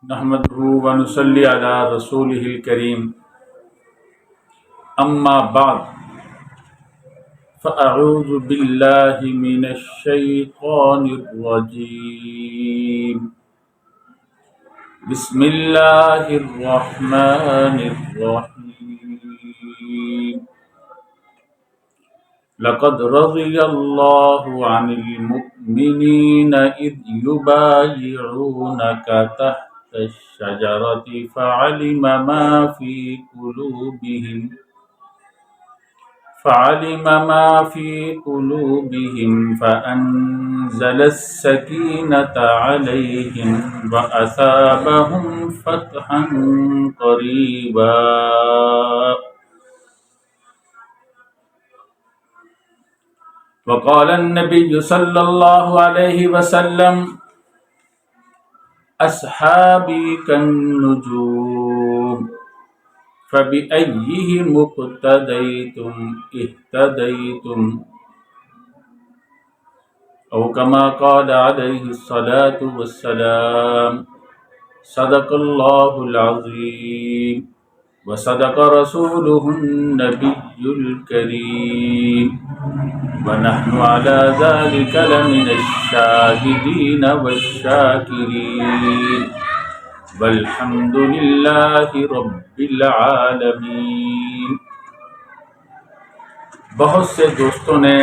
نحمده ونصلي على رسوله الكريم اما بعد فاعوذ بالله من الشيطان الرجيم بسم الله الرحمن الرحيم لقد رضي الله عن المؤمنين إذ يبايعونك تحت الشجرة فعلم ما في قلوبهم فأنزل السكينة عليهم وأثابهم فتحا قريبا وقال النبي صلى الله عليه وسلم أصحابي كالنجوم فبأيهم اقتديتم اهتديتم أو كما قال عليه الصلاة والسلام صدق الله العظيم وصدق رسوله النبي الكريم ونحن على ذلك لمن الشاهدين والشاكرين والحمد لله رب العالمین۔ بہت سے دوستوں نے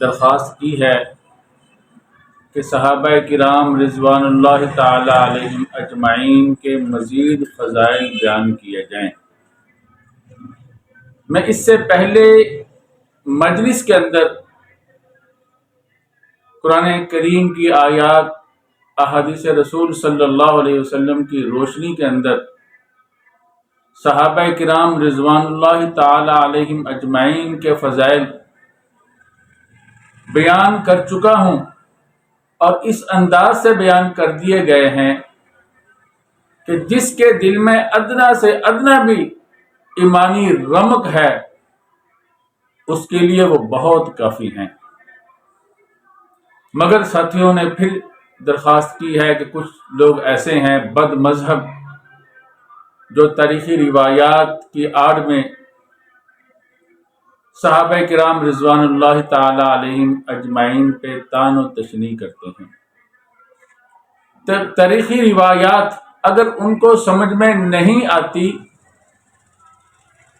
درخواست کی ہے کہ صحابہ کرام رضوان اللہ تعالی علیہم اجمعین کے مزید فضائل بیان کیے جائیں۔ میں اس سے پہلے مجلس کے اندر قرآن کریم کی آیات، احادیث رسول صلی اللہ علیہ وسلم کی روشنی کے اندر صحابہ کرام رضوان اللہ تعالی علیہم اجمعین کے فضائل بیان کر چکا ہوں، اور اس انداز سے بیان کر دیے گئے ہیں کہ جس کے دل میں ادنا سے ادنا بھی ایمانی رمق ہے اس کے لیے وہ بہت کافی ہیں۔ مگر ساتھیوں نے پھر درخواست کی ہے کہ کچھ لوگ ایسے ہیں بد مذہب جو تاریخی روایات کی آڑ میں صحابہ کرام رضوان اللہ تعالی علیہم اجمعین پہ طعن و تشنیع کرتے ہیں۔ تاریخی روایات اگر ان کو سمجھ میں نہیں آتی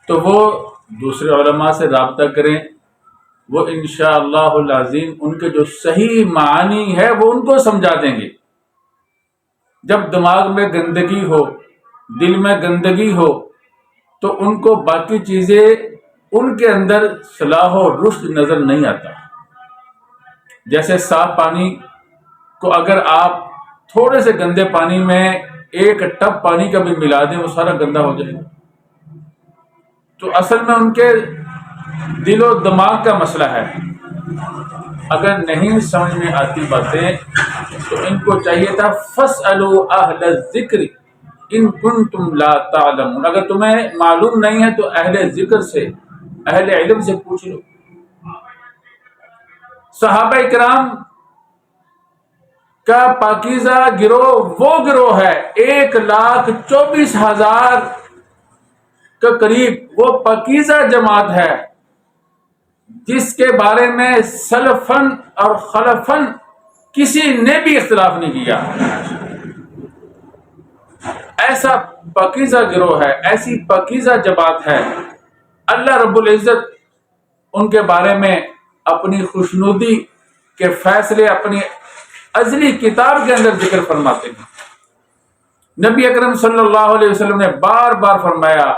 تو وہ دوسرے علماء سے رابطہ کریں، وہ انشاءاللہ العظیم ان کے جو صحیح معانی ہے وہ ان کو سمجھا دیں گے۔ جب دماغ میں گندگی ہو، دل میں گندگی ہو، تو ان کو باقی چیزیں ان کے اندر صلاح و رشد نظر نہیں آتا۔ جیسے صاف پانی کو اگر آپ تھوڑے سے گندے پانی میں ایک ٹب پانی کا بھی ملا دیں وہ سارا گندا ہو جائے گا۔ تو اصل میں ان کے دل و دماغ کا مسئلہ ہے۔ اگر نہیں سمجھ میں آتی باتیں تو ان کو چاہیے تھا فَاسْأَلُوا أَهْلَ الذِّكْرِ إِن كُنتُمْ لَا تَعْلَمُونَ، اگر تمہیں معلوم نہیں ہے تو اہل ذکر سے، اہل علم سے پوچھ لو۔ صحابہ کرام کا پاکیزہ گروہ وہ گروہ ہے 1,24,000 کے قریب، وہ پاکیزہ جماعت ہے جس کے بارے میں سلفن اور خلفن کسی نے بھی اختلاف نہیں کیا۔ ایسا پاکیزہ گروہ ہے، ایسی پاکیزہ جماعت ہے، اللہ رب العزت ان کے بارے میں اپنی خوشنودی کے فیصلے اپنی ازلی کتاب کے اندر ذکر فرماتے ہیں۔ نبی اکرم صلی اللہ علیہ وسلم نے بار بار فرمایا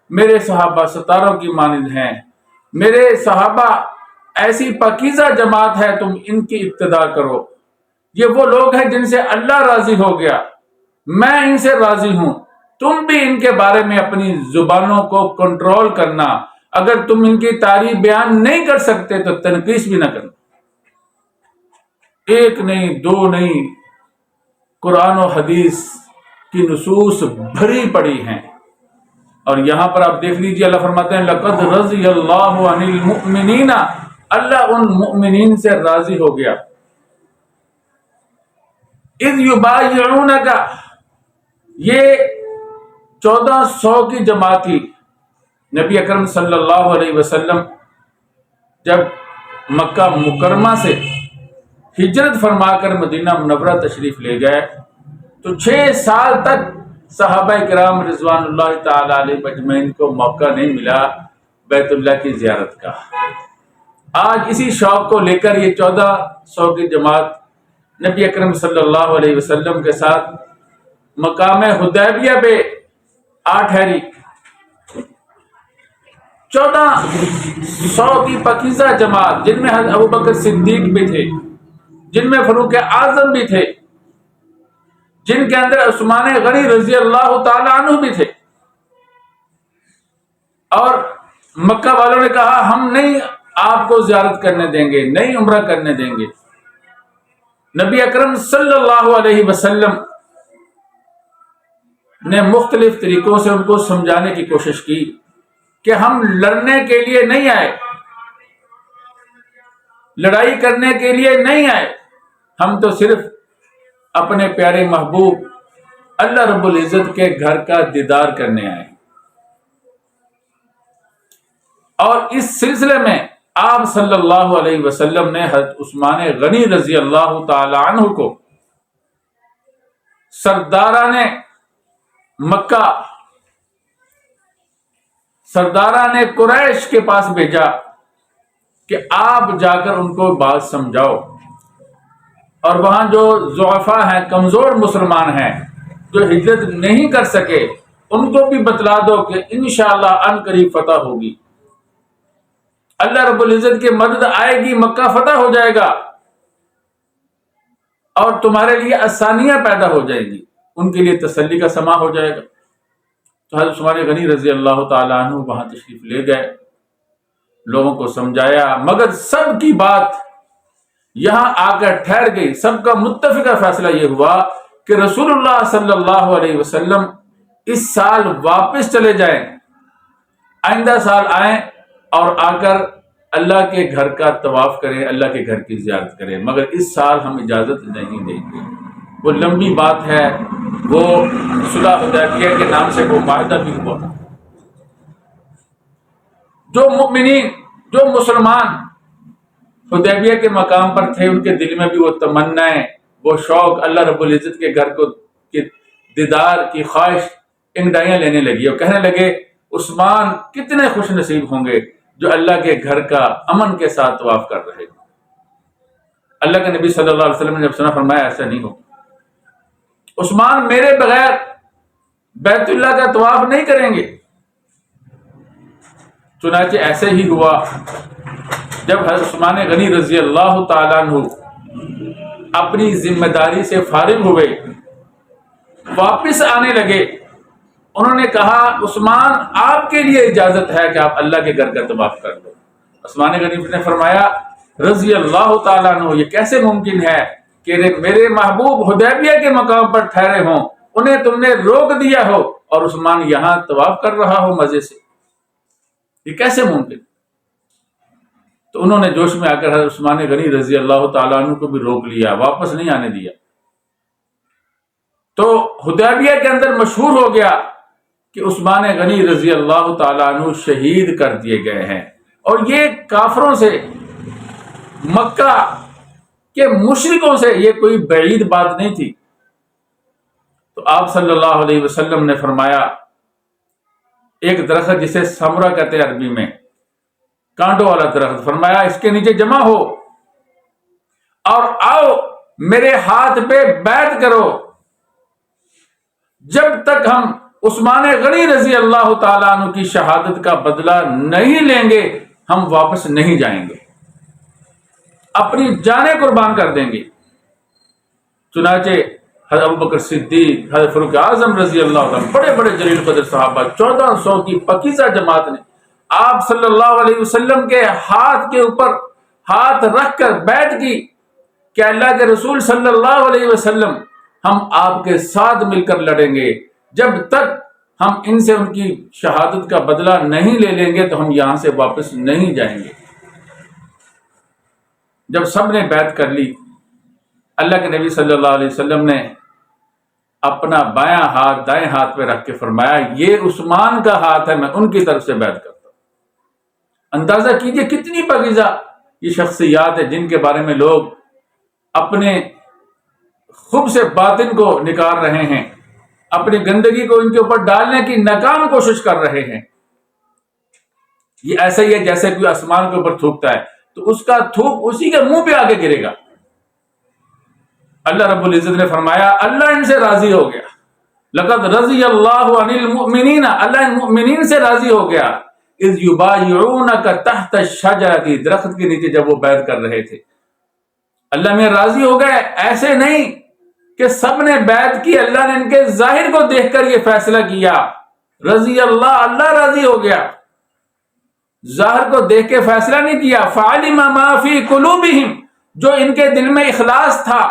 میرے صحابہ ستاروں کی مانند ہیں، میرے صحابہ ایسی پاکیزہ جماعت ہے، تم ان کی اقتداء کرو۔ یہ وہ لوگ ہیں جن سے اللہ راضی ہو گیا، میں ان سے راضی ہوں۔ تم بھی ان کے بارے میں اپنی زبانوں کو کنٹرول کرنا، اگر تم ان کی تعریف بیان نہیں کر سکتے تو تنقیص بھی نہ کرنا۔ ایک نہیں، دو نہیں، قرآن و حدیث کی نصوص بھری پڑی ہیں، اور یہاں پر آپ دیکھ لیجیے اللہ فرماتے ہیں لَقَدْ رَضِيَ اللَّهُ عَنِ الْمُؤْمِنِينَ، اللہ ان مؤمنین سے راضی ہو گیا۔ اِذْ يُبَايِعُونَكَ، یہ 1400 کی جماعت تھی. نبی اکرم صلی اللہ علیہ وسلم جب مکہ مکرمہ سے ہجرت فرما کر مدینہ منورہ تشریف لے گئے تو 6 سال تک صحابہ کرام رضوان اللہ تعالی علیہ اجمعین کو موقع نہیں ملا بیت اللہ کی زیارت کا. آج اسی شوق کو لے کر یہ 1400 کی جماعت نبی اکرم صلی اللہ علیہ وسلم کے ساتھ مقام حدیبیہ پہ ٹھہری. 1400 کی پاکیزہ جماعت جن میں حضرت ابوبکر صدیق بھی تھے، جن میں فاروق اعظم بھی تھے، جن کے اندر عثمان غنی رضی اللہ تعالی عنہ بھی تھے. اور مکہ والوں نے کہا ہم نہیں آپ کو زیارت کرنے دیں گے، نہیں عمرہ کرنے دیں گے. نبی اکرم صلی اللہ علیہ وسلم نے مختلف طریقوں سے ان کو سمجھانے کی کوشش کی کہ ہم لڑنے کے لیے نہیں آئے، لڑائی کرنے کے لیے نہیں آئے، ہم تو صرف اپنے پیارے محبوب اللہ رب العزت کے گھر کا دیدار کرنے آئے. اور اس سلسلے میں آپ صلی اللہ علیہ وسلم نے حضرت عثمان غنی رضی اللہ تعالی عنہ کو سرداران مکہ، سرداران قریش کے پاس بھیجا کہ آپ جا کر ان کو بات سمجھاؤ، اور وہاں جو ضعفاء ہیں، کمزور مسلمان ہیں جو ہجرت نہیں کر سکے، ان کو بھی بتلا دو کہ انشاءاللہ ان قریب فتح ہوگی، اللہ رب العزت کی مدد آئے گی، مکہ فتح ہو جائے گا اور تمہارے لیے آسانیاں پیدا ہو جائیں گی، ان کے لیے تسلی کا سما ہو جائے گا. تو حضرت عثمان غنی رضی اللہ تعالیٰ عنہ وہاں تشریف لے گئے، لوگوں کو سمجھایا، مگر سب کی بات یہاں آ کر ٹھہر گئی. سب کا متفقہ فیصلہ یہ ہوا کہ رسول اللہ صلی اللہ علیہ وسلم اس سال واپس چلے جائیں، آئندہ سال آئیں اور آ کر اللہ کے گھر کا طواف کریں، اللہ کے گھر کی زیارت کریں، مگر اس سال ہم اجازت نہیں دیں گے. وہ لمبی بات ہے، وہ صلح حدیبیہ کے نام سے وہ معاہدہ بھی ہوا. جو مؤمنین، جو مسلمان حدیبیہ کے مقام پر تھے، ان کے دل میں بھی وہ تمنائیں، وہ شوق، اللہ رب العزت کے گھر کو کے دیدار کی خواہش انگڑائیاں لینے لگی اور کہنے لگے عثمان کتنے خوش نصیب ہوں گے جو اللہ کے گھر کا امن کے ساتھ طواف کر رہے. اللہ کے نبی صلی اللہ علیہ وسلم نے جب سنا فرمایا ایسا نہیں ہو، عثمان میرے بغیر بیت اللہ کا طواف نہیں کریں گے. چنانچہ ایسے ہی ہوا. جب حضرت عثمان غنی رضی اللہ تعالیٰ عنہ اپنی ذمہ داری سے فارغ ہوئے، واپس آنے لگے، انہوں نے کہا عثمان آپ کے لیے اجازت ہے کہ آپ اللہ کے گھر کا طواف کر لو. عثمان غنی نے فرمایا رضی اللہ تعالیٰ عنہ یہ کیسے ممکن ہے کہ میرے محبوب حدیبیہ کے مقام پر ٹھہرے ہوں، انہیں تم نے روک دیا ہو اور عثمان یہاں طواف کر رہا ہو مزے سے، یہ کیسے ممکن؟ تو انہوں نے جوش میں آ کر حضرت عثمان غنی رضی اللہ تعالیٰ عنہ کو بھی روک لیا، واپس نہیں آنے دیا. تو حدیبیہ کے اندر مشہور ہو گیا کہ عثمان غنی رضی اللہ تعالیٰ عنہ شہید کر دیے گئے ہیں. اور یہ کافروں سے، مکہ کے مشرکوں سے یہ کوئی بعید بات نہیں تھی. تو آپ صلی اللہ علیہ وسلم نے فرمایا ایک درخت جسے سمرہ کہتے ہیں عربی میں، کانٹوں والا درخت، فرمایا اس کے نیچے جمع ہو اور آؤ میرے ہاتھ پہ بیعت کرو، جب تک ہم عثمان غنی رضی اللہ تعالیٰ عنہ کی شہادت کا بدلہ نہیں لیں گے ہم واپس نہیں جائیں گے، اپنی جانیں قربان کر دیں گے. چنانچہ حضرت ابوبکر صدیق، حضرت فاروق اعظم رضی اللہ عنہ، بڑے بڑے جلیل قدر صحابہ، 1400 کی پاکیزہ جماعت نے آپ صلی اللہ علیہ وسلم کے ہاتھ کے اوپر ہاتھ رکھ کر بیعت کی کہ اللہ کے رسول صلی اللہ علیہ وسلم ہم آپ کے ساتھ مل کر لڑیں گے، جب تک ہم ان سے ان کی شہادت کا بدلہ نہیں لے لیں گے تو ہم یہاں سے واپس نہیں جائیں گے. جب سب نے بیعت کر لی، اللہ کے نبی صلی اللہ علیہ وسلم نے اپنا بایاں ہاتھ دائیں ہاتھ پہ رکھ کے فرمایا یہ عثمان کا ہاتھ ہے، میں ان کی طرف سے بیعت کرتا ہوں۔ اندازہ کیجئے کتنی پاکیزہ یہ شخصیات ہے جن کے بارے میں لوگ اپنے خوب سے باطن کو نکال رہے ہیں، اپنی گندگی کو ان کے اوپر ڈالنے کی ناکام کوشش کر رہے ہیں۔ یہ ایسا ہی ہے جیسے کوئی آسمان کے اوپر تھوکتا ہے تو اس کا تھوک اسی کے منہ پہ آگے گرے گا۔ اللہ رب العزت نے فرمایا اللہ ان سے راضی ہو گیا، لقد رضی اللہ عن المؤمنین، اللہ ان مؤمنین سے راضی ہو گیا، اذ یبایعونک تحت الشجرۃ، درخت کے نیچے جب وہ بیعت کر رہے تھے۔ اللہ میں راضی ہو گئے، ایسے نہیں کہ سب نے بیعت کی، اللہ نے ان کے ظاہر کو دیکھ کر یہ فیصلہ کیا، رضی اللہ، اللہ راضی ہو گیا، ظاہر کو دیکھ کے فیصلہ نہیں کیا۔ فعلم ما فی قلوبہم، جو ان کے دل میں اخلاص تھا،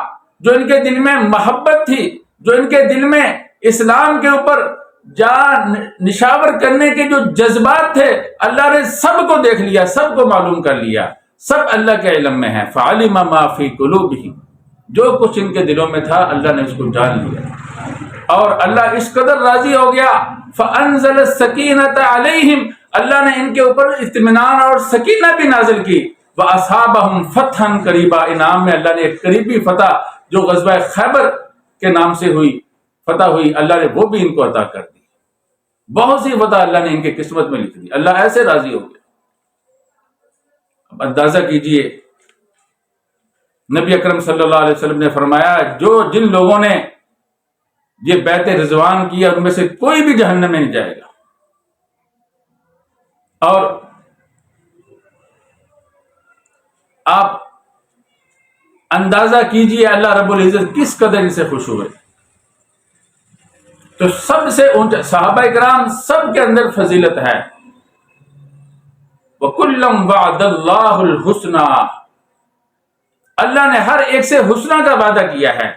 جو ان کے دل میں محبت تھی، جو ان کے دل میں اسلام کے اوپر جان نشاور کرنے کے جو جذبات تھے، اللہ نے سب کو دیکھ لیا، سب کو معلوم کر لیا، سب اللہ کے علم میں ہے۔ فعلم ما فی قلوبہم، جو کچھ ان کے دلوں میں تھا اللہ نے اس کو جان لیا، اور اللہ اس قدر راضی ہو گیا۔ فانزل السکینۃ علیہم، اللہ نے ان کے اوپر اطمینان اور سکینہ بھی نازل کی۔ وَأَصَابَهُمْ فَتْحًا قَرِيبًا، انعام میں اللہ نے ایک قریبی فتح جو غزوہ خیبر کے نام سے ہوئی، فتح ہوئی، اللہ نے وہ بھی ان کو عطا کر دی۔ بہت سی فتح اللہ نے ان کے قسمت میں لکھ دی، اللہ ایسے راضی ہو گیا۔ اب اندازہ کیجئے نبی اکرم صلی اللہ علیہ وسلم نے فرمایا جن لوگوں نے یہ بیعت رضوان کیا ان میں سے کوئی بھی جہنم میں نہیں جائے گا۔ اور آپ اندازہ کیجئے اللہ رب العزت کس قدر ان سے خوش ہوئے۔ تو سب سے اونچا صحابہ کرام سب کے اندر فضیلت ہے۔ وَكُلًّا وَعَدَ اللَّهُ الْحُسْنَى، اللہ نے ہر ایک سے حسنہ کا وعدہ کیا ہے۔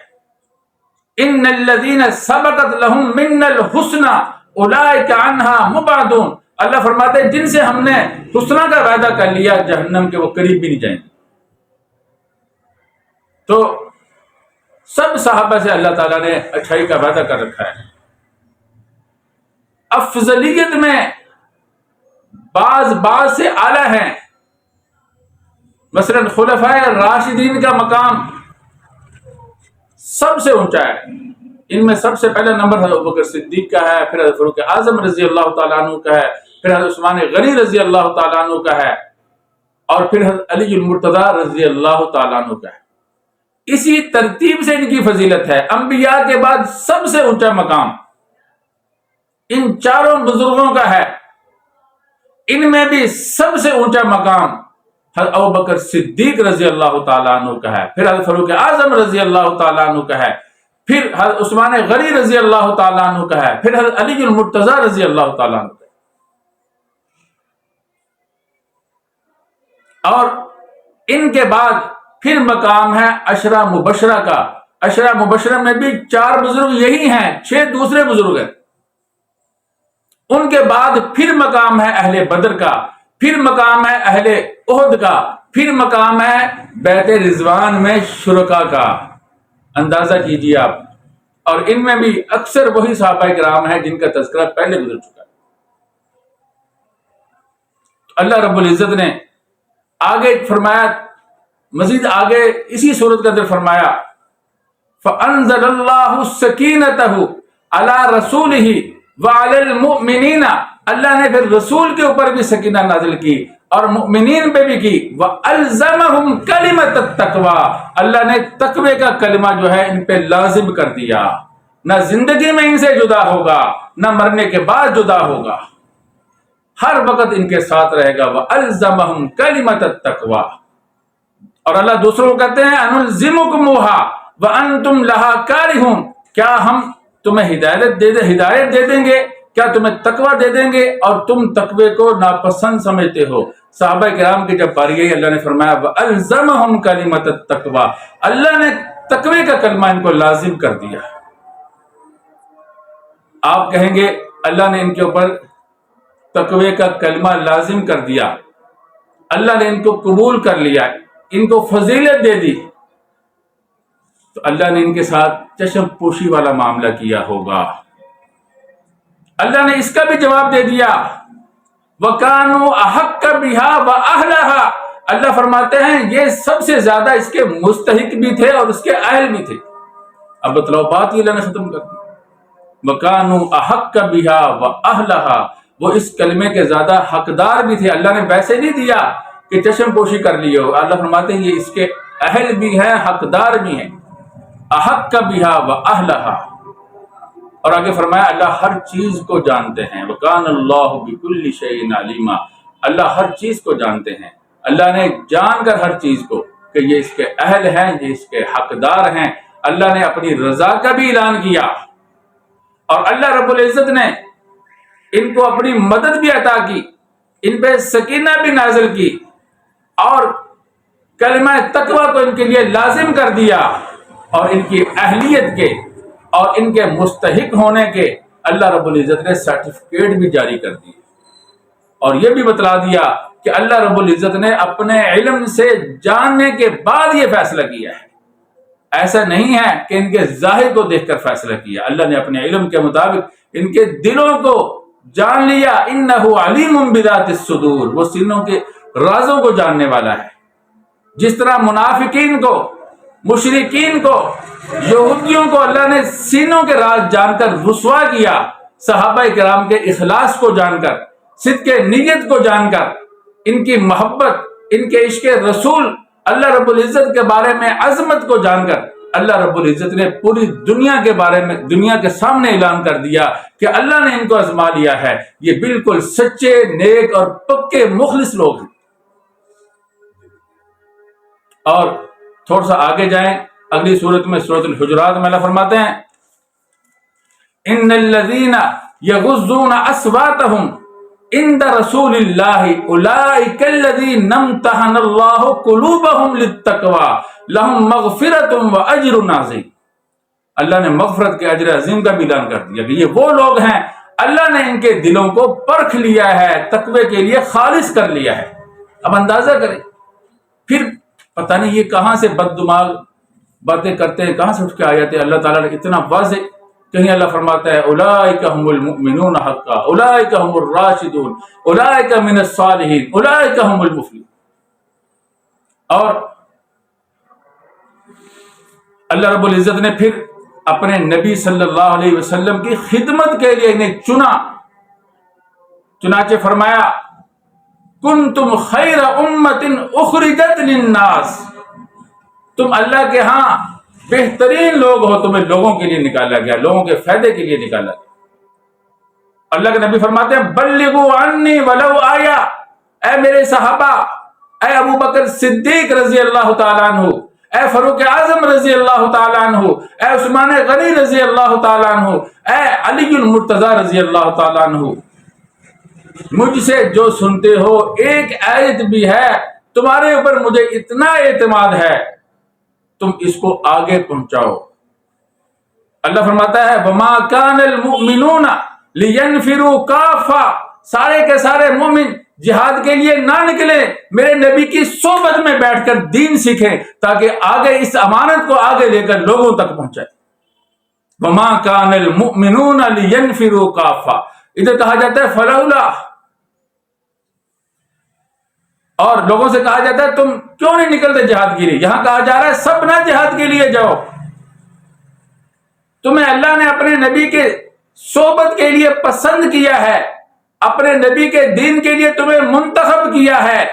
إِنَّ الَّذِينَ سَبَقَتْ لَهُم مِّنَّ الْحُسْنَى أُولَٰئِكَ عَنْهَا مُبْعَدُونَ، اللہ فرماتے ہیں جن سے ہم نے حسنہ کا وعدہ کر لیا جہنم کے وہ قریب بھی نہیں جائیں گے۔ تو سب صحابہ سے اللہ تعالیٰ نے اچھائی کا وعدہ کر رکھا ہے۔ افضلیت میں بعض سے اعلیٰ ہیں، مثلا خلفائے راشدین کا مقام سب سے اونچا ہے، ان میں سب سے پہلا نمبر حضرت ابوبکر صدیق کا ہے، پھر حضرت فاروق اعظم رضی اللہ تعالیٰ عنہ کا ہے، پھر حضرت عثمان غنی رضی اللہ تعالیٰ عنہ کا ہے، اور پھر حضرت علی المرتضیٰ رضی اللہ تعالیٰ عنہ کا ہے۔ اسی ترتیب سے ان کی فضیلت ہے۔ انبیاء کے بعد سب سے اونچا مقام ان چاروں بزرگوں کا ہے، ان میں بھی سب سے اونچا مقام حضرت ابوبکر صدیق رضی اللہ تعالیٰ عنہ کا ہے، پھر حضرت فاروق اعظم رضی اللہ تعالیٰ عنہ کا ہے، پھر حضرت عثمان غنی رضی اللہ تعالیٰ عنہ کا ہے، پھر حضرت علی المرتضیٰ رضی اللہ تعالیٰ عنہ کا ہے۔ اور ان کے بعد پھر مقام ہے عشرہ مبشرہ کا۔ عشرہ مبشرہ میں بھی 4 بزرگ یہی ہیں، 6 دوسرے بزرگ ہیں۔ ان کے بعد پھر مقام ہے اہل بدر کا، پھر مقام ہے اہل احد کا، پھر مقام ہے بیعت رضوان میں شرکا کا۔ اندازہ کیجیے آپ، اور ان میں بھی اکثر وہی صحابہ کرام ہیں جن کا تذکرہ پہلے گزر چکا ہے۔ اللہ رب العزت نے آگے فرمایا، مزید آگے اسی صورت کے اندر فرمایا فَأَنزَلَ اللَّهُ السَّكِينَتَهُ عَلَى رَسُولِهِ وَعَلَى الْمُؤْمِنِينَ، اللہ نے پھر رسول کے اوپر بھی سکینہ نازل کی اور مؤمنین پہ بھی کی۔ وَأَلْزَمَهُمْ كَلِمَةَ التَّقْوَىٰ، اللہ نے تقوی کا کلمہ جو ہے ان پہ لازم کر دیا، نہ زندگی میں ان سے جدا ہوگا، نہ مرنے کے بعد جدا ہوگا، ہر وقت ان کے ساتھ رہے گا۔ وَأَلْزَمَهُمْ كَلِمَةَ التَّقْوَىٰ، اور اللہ دوسروں کو کہتے ہیں أَنُلْزِمُكُمُوهَا وَأَنْتُمْ لَهَا كَارِهُونَ، کیا ہم تمہیں ہدایت دے دیں گے، کیا تمہیں تقوی دے دیں گے اور تم تقوی کو ناپسند سمجھتے ہو۔ صحابہ کرام کی جب باری آئی اللہ نے فرمایا وَأَلْزَمَهُمْ كَلِمَةَ التَّقْوَىٰ، اللہ نے تقوی کا کلمہ ان کو لازم کر دیا۔ آپ کہیں گے اللہ نے ان کے اوپر تقوی کا کلمہ لازم کر دیا، اللہ نے ان کو قبول کر لیا، ان کو فضیلت دے دی، تو اللہ نے ان کے ساتھ چشم پوشی والا معاملہ کیا ہوگا۔ اللہ نے اس کا بھی جواب دے دیا، وَكَانُوا أَحَقَّ بِهَا وَأَهْلَهَا، اللہ فرماتے ہیں یہ سب سے زیادہ اس کے مستحق بھی تھے اور اس کے اہل بھی تھے۔ اب بتلاؤ بات یہ اللہ نے ختم کر دی، وَكَانُوا أَحَقَّ بِهَا وَأَهْلَهَا، وہ اس کلمے کے زیادہ حقدار بھی تھے۔ اللہ نے ویسے نہیں دیا کہ چشم پوشی کر لیے ہو، اللہ فرماتے ہیں یہ اس کے اہل بھی ہیں، حقدار بھی ہیں۔ احق بہا وأهلها، اور آگے فرمایا اللہ ہر چیز کو جانتے ہیں، وکان اللہ بکل شیء علیما، اللہ ہر چیز کو جانتے ہیں۔ اللہ نے جان کر ہر چیز کو کہ یہ اس کے اہل ہیں، یہ اس کے حقدار ہیں، اللہ نے اپنی رضا کا بھی اعلان کیا، اور اللہ رب العزت نے ان کو اپنی مدد بھی عطا کی، ان پہ سکینہ بھی نازل کی، اور کلمہ تقوی کو ان کے لیے لازم کر دیا، اور ان کی اہلیت کے اور ان کے مستحق ہونے کے اللہ رب العزت نے سرٹیفکیٹ بھی جاری کر دی، اور یہ بھی بتلا دیا کہ اللہ رب العزت نے اپنے علم سے جاننے کے بعد یہ فیصلہ کیا ہے۔ ایسا نہیں ہے کہ ان کے ظاہر کو دیکھ کر فیصلہ کیا، اللہ نے اپنے علم کے مطابق ان کے دلوں کو جان لیا۔ انہ علیم بذات الصدور، وہ سینوں کے رازوں کو جاننے والا ہے۔ جس طرح منافقین کو، مشرکین کو، یہودیوں کو اللہ نے سینوں کے راز جان کر رسوا کیا، صحابہ کرام کے اخلاص کو جان کر، صدق نیت کو جان کر، ان کی محبت، ان کے عشق رسول، اللہ رب العزت کے بارے میں عظمت کو جان کر اللہ رب العزت نے پوری دنیا کے بارے میں، دنیا کے سامنے اعلان کر دیا کہ اللہ نے ان کو آزما لیا ہے، یہ بالکل سچے، نیک اور پکے مخلص لوگ ہیں۔ اور تھوڑا سا آگے جائیں اگلی سورت میں، سورۃ الحجرات میں اللہ فرماتے ہیں ان الذین یغضون اصواتهم عند رسول اللہ اولئک الذین امتحن اللہ قلوبهم للتقوی لهم مغفرۃ واجر عظیم، اللہ نے مغفرت کے اجر عظیم کا بھی اعلان کر دیا کہ یہ وہ لوگ ہیں اللہ نے ان کے دلوں کو پرکھ لیا ہے، تقوی کے لیے خالص کر لیا ہے۔ اب اندازہ کریں، پھر پتہ نہیں یہ کہاں سے بد دماغ باتیں کرتے ہیں، کہاں سے اٹھ کے آ جاتے ہیں۔ اللہ تعالیٰ نے اتنا واضح، کہیں اللہ فرماتا ہے اولئک هم المؤمنون حقا، اولئک هم الراشدون، اولئک من الصالحین، اولئک هم المفلحون، اور اللہ رب العزت نے پھر اپنے نبی صلی اللہ علیہ وسلم کی خدمت کے لیے انہیں چنا، چنانچہ فرمایا کنتم خیر امت اخرجت للناس، تم اللہ کے ہاں بہترین لوگ ہو، تمہیں لوگوں کے لیے نکالا گیا، لوگوں کے فائدے کے لیے نکالا گیا۔ اللہ کے نبی فرماتے ہیں بلغوا عنی ولو آیا، اے میرے صحابہ، اے ابو بکر صدیق رضی اللہ تعالیٰ عنہ، اے فاروق اعظم رضی اللہ تعالیٰ عنہ، اے عثمان غنی رضی اللہ تعالیٰ عنہ، اے علی المرتضی رضی اللہ تعالیٰ عنہ، مجھ سے جو سنتے ہو ایک آیت بھی ہے تمہارے اوپر مجھے اتنا اعتماد ہے، تم اس کو آگے پہنچاؤ۔ اللہ فرماتا ہے وَمَا كَانَ الْمُؤْمِنُونَ لِيَنْفِرُوا كَافَّةً، سارے کے سارے مومن جہاد کے لیے نہ نکلے، میرے نبی کی صحبت میں بیٹھ کر دین سیکھیں تاکہ آگے اس امانت کو آگے لے کر لوگوں تک پہنچائے۔ وَمَا كَانَ الْمُؤْمِنُونَ لِيَنْفِرُوا كَافَّةً، ادھر کہا جاتا ہے فلولا، اور لوگوں سے کہا جاتا ہے تم کیوں نہیں نکلتے جہاد کے لیے، یہاں کہا جا رہا ہے سب نہ جہاد کے لیے جاؤ، تمہیں اللہ نے اپنے نبی کے صحبت کے لیے پسند کیا ہے، اپنے نبی کے دین کے لیے تمہیں منتخب کیا ہے۔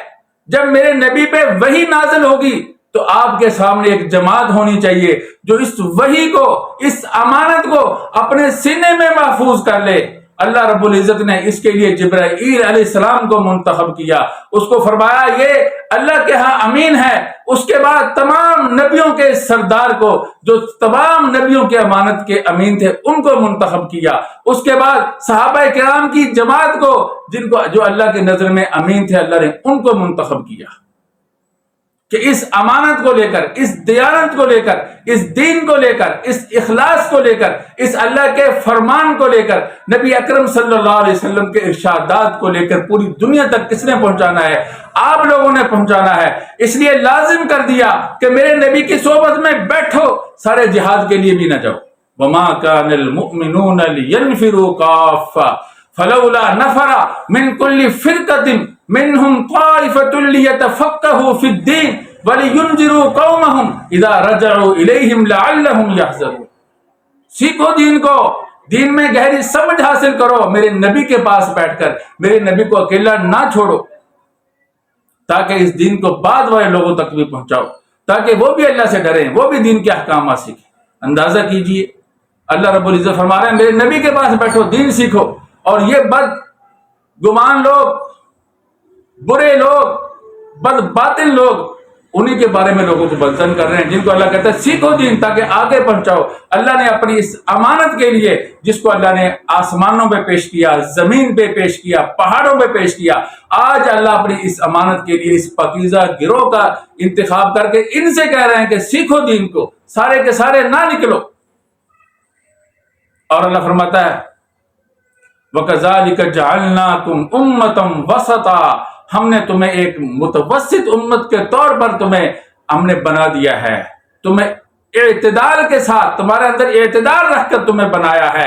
جب میرے نبی پہ وحی نازل ہوگی تو آپ کے سامنے ایک جماعت ہونی چاہیے جو اس وحی کو، اس امانت کو اپنے سینے میں محفوظ کر لے۔ اللہ رب العزت نے اس کے لیے جبرائیل علیہ السلام کو منتخب کیا، اس کو فرمایا یہ اللہ کے ہاں امین ہے۔ اس کے بعد تمام نبیوں کے سردار کو، جو تمام نبیوں کے امانت کے امین تھے، ان کو منتخب کیا۔ اس کے بعد صحابہ کرام کی جماعت کو، جو اللہ کے نظر میں امین تھے، اللہ نے ان کو منتخب کیا کہ اس امانت کو لے کر، اس دیانت کو لے کر، اس دین کو لے کر، اس اخلاص کو لے کر، اس اللہ کے فرمان کو لے کر، نبی اکرم صلی اللہ علیہ وسلم کے ارشادات کو لے کر پوری دنیا تک کس نے پہنچانا ہے؟ آپ لوگوں نے پہنچانا ہے۔ اس لیے لازم کر دیا کہ میرے نبی کی صحبت میں بیٹھو، سارے جہاد کے لیے بھی نہ جاؤ. وما كان المؤمنون لينفروا كافة فلولا نفر من كل فرقة منهم طائفة ليتفقهوا في الدين ولينذروا قومهم اذا رجعوا اليهم لعلهم يحذرون. سیکھو دین کو، دین میں گہری سمجھ حاصل کرو، میرے نبی کے پاس بیٹھ کر میرے نبی کو اکیلا نہ چھوڑو، تاکہ اس دین کو بعد والے لوگوں تک بھی پہنچاؤ، تاکہ وہ بھی اللہ سے ڈریں، وہ بھی دین کے احکامات سیکھیں. اندازہ کیجئے اللہ رب العزت فرما رہے ہیں میرے نبی کے پاس بیٹھو، دین سیکھو. اور یہ بد گمان لوگ، برے لوگ، بد باطن لوگ، انہی کے بارے میں لوگوں کو بدزن کر رہے ہیں، جن کو اللہ کہتا ہے سیکھو دین تاکہ آگے پہنچاؤ. اللہ نے اپنی اس امانت کے لیے، جس کو اللہ نے آسمانوں پہ پیش کیا، زمین پہ پیش کیا، پہاڑوں پہ پیش کیا، آج اللہ اپنی اس امانت کے لیے اس پاکیزہ گروہ کا انتخاب کر کے ان سے کہہ رہے ہیں کہ سیکھو دین کو، سارے کے سارے نہ نکلو. اور اللہ فرماتا ہے وَكَذَلِكَ جَعَلْنَاكُمْ أُمَّةً وَسَطًا، ہم نے تمہیں ایک متوسط امت کے طور پر ہم نے بنا دیا ہے، تمہیں اعتدال کے ساتھ، تمہارے اندر اعتدال رکھ کر تمہیں بنایا ہے،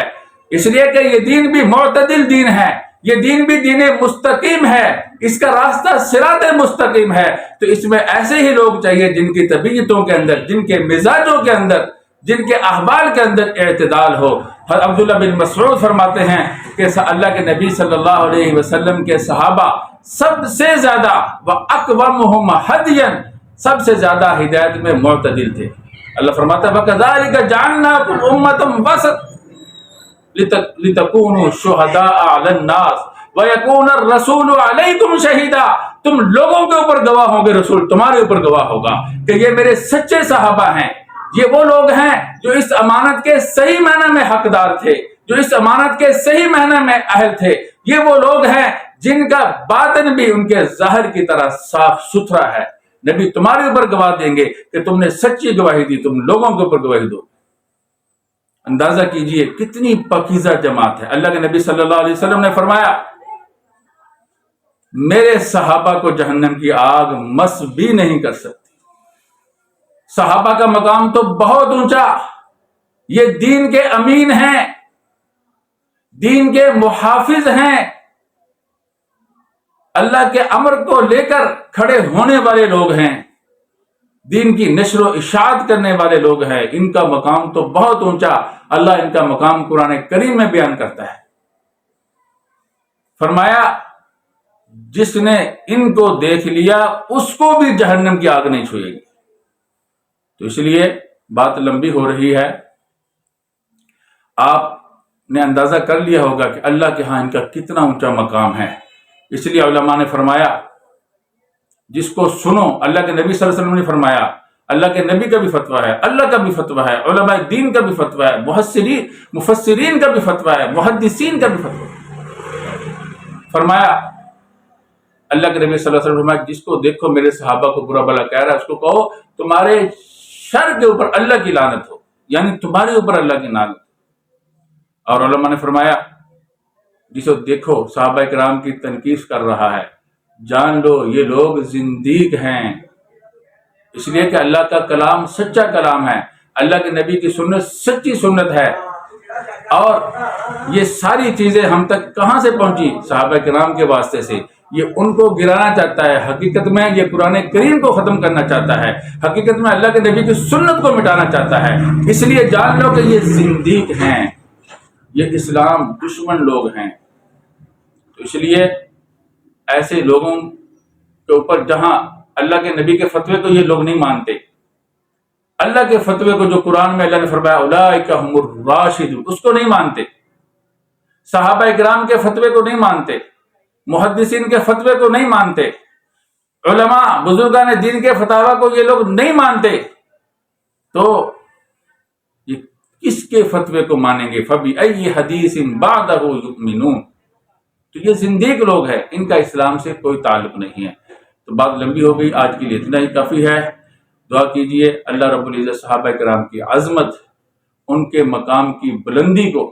اس لیے کہ یہ دین بھی معتدل دین ہے، یہ دین بھی دین مستقیم ہے، اس کا راستہ صراط مستقیم ہے. تو اس میں ایسے ہی لوگ چاہیے جن کی طبیعتوں کے اندر، جن کے مزاجوں کے اندر، جن کے احوال کے اندر اعتدال ہو. عبداللہ بن مسعود فرماتے ہیں کہ اللہ کے نبی صلی اللہ علیہ وسلم کے صحابہ سب سے زیادہ وَأَقْوَمُهُمْ هَدْيًا، سب سے زیادہ ہدایت میں معتدل تھے. اللہ فرماتا ہے وَكَذَلِكَ جَعَلْنَاكُمْ أُمَّةً وَسَطًا لِتَكُونُوا شُهَدَاءَ عَلَى النَّاسِ وَيَكُونَ الرَّسُولُ عَلَيْكُمْ شَهِيدًا. تم لوگوں کے اوپر گواہ ہوں گے، رسول تمہارے اوپر گواہ ہوگا کہ یہ میرے سچے صحابہ ہیں، یہ وہ لوگ ہیں جو اس امانت کے صحیح معنی میں حقدار تھے، جو اس امانت کے صحیح معنی میں اہل تھے. یہ وہ لوگ ہیں جن کا باطن بھی ان کے ظاہر کی طرح صاف ستھرا ہے. نبی تمہارے اوپر گواہ دیں گے کہ تم نے سچی گواہی دی، تم لوگوں کے اوپر گواہی دو. اندازہ کیجئے کتنی پاکیزہ جماعت ہے. اللہ کے نبی صلی اللہ علیہ وسلم نے فرمایا میرے صحابہ کو جہنم کی آگ مس بھی نہیں کر سکتی. صحابہ کا مقام تو بہت اونچا، یہ دین کے امین ہیں، دین کے محافظ ہیں، اللہ کے امر کو لے کر کھڑے ہونے والے لوگ ہیں، دین کی نشر و اشاعت کرنے والے لوگ ہیں. ان کا مقام تو بہت اونچا. اللہ ان کا مقام قرآن کریم میں بیان کرتا ہے. فرمایا جس نے ان کو دیکھ لیا اس کو بھی جہنم کی آگ نہیں چھوئے گی. تو اس لیے بات لمبی ہو رہی ہے. آپ نے اندازہ کر لیا ہوگا کہ اللہ کے ہاں ان کا کتنا اونچا مقام ہے. اس لیے علماء نے فرمایا جس کو سنو، اللہ کے نبی صلی اللہ علیہ وسلم نے فرمایا، اللہ کے نبی کا بھی فتویٰ ہے، اللہ کا بھی فتویٰ ہے، علماء دین کا بھی فتویٰ ہے، مفسرین کا بھی فتویٰ ہے، محدثین کا بھی فتویٰ ہے. فرمایا اللہ کے نبی صلی اللہ علیہ وسلم فرمایا جس کو دیکھو میرے صحابہ کو برا بھلا کہہ رہا ہے، اس کو کہو تمہارے شر کے اوپر اللہ کی لعنت ہو، یعنی تمہارے اوپر اللہ کی لعنت. اور علماء نے فرمایا جسے دیکھو صحابہ کرام کی تنقید کر رہا ہے، جان لو یہ لوگ زندیق ہیں. اس لیے کہ اللہ کا کلام سچا کلام ہے، اللہ کے نبی کی سنت سچی سنت ہے. اور یہ ساری چیزیں ہم تک کہاں سے پہنچی؟ صحابہ کرام کے واسطے سے. یہ ان کو گرانا چاہتا ہے، حقیقت میں یہ قرآن کریم کو ختم کرنا چاہتا ہے، حقیقت میں اللہ کے نبی کی سنت کو مٹانا چاہتا ہے. اس لیے جان لو کہ یہ زندیق ہیں، یہ اسلام دشمن لوگ ہیں. تو اس لیے ایسے لوگوں کے اوپر جہاں اللہ کے نبی کے فتوے کو یہ لوگ نہیں مانتے، اللہ کے فتوے کو جو قرآن میں اللہ نے فرمایا اولئک هم الراشدون، اس کو نہیں مانتے، صحابہ کرام کے فتوے کو نہیں مانتے، محدثین کے فتوے کو نہیں مانتے، علماء بزرگان دین کے فتاوی کو یہ لوگ نہیں مانتے، تو یہ کس کے فتوے کو مانیں گے؟ فَبِأَيِّ حَدِيثٍ بَعْدَهُ يُؤْمِنُونَ. تو یہ زندیق لوگ ہیں، ان کا اسلام سے کوئی تعلق نہیں ہے. تو بات لمبی ہو گئی، آج کے لیے اتنا ہی کافی ہے. دعا کیجئے اللہ رب العزت صحابہ کرام کی عظمت، ان کے مقام کی بلندی کو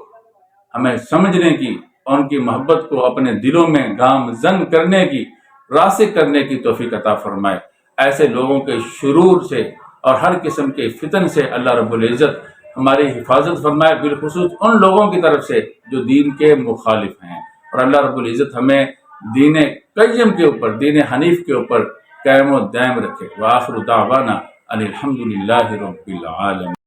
ہمیں سمجھنے کی، اور ان کی محبت کو اپنے دلوں میں گامزن کرنے کی، راسخ کرنے کی توفیق عطا فرمائے. ایسے لوگوں کے شرور سے اور ہر قسم کے فتن سے اللہ رب العزت ہماری حفاظت فرمائے، بالخصوص ان لوگوں کی طرف سے جو دین کے مخالف ہیں، اور اللہ رب العزت ہمیں دین قیم کے اوپر، دین حنیف کے اوپر قائم و دائم رکھے۔ وآخر دعوانا ان الحمد للہ رب العالمین۔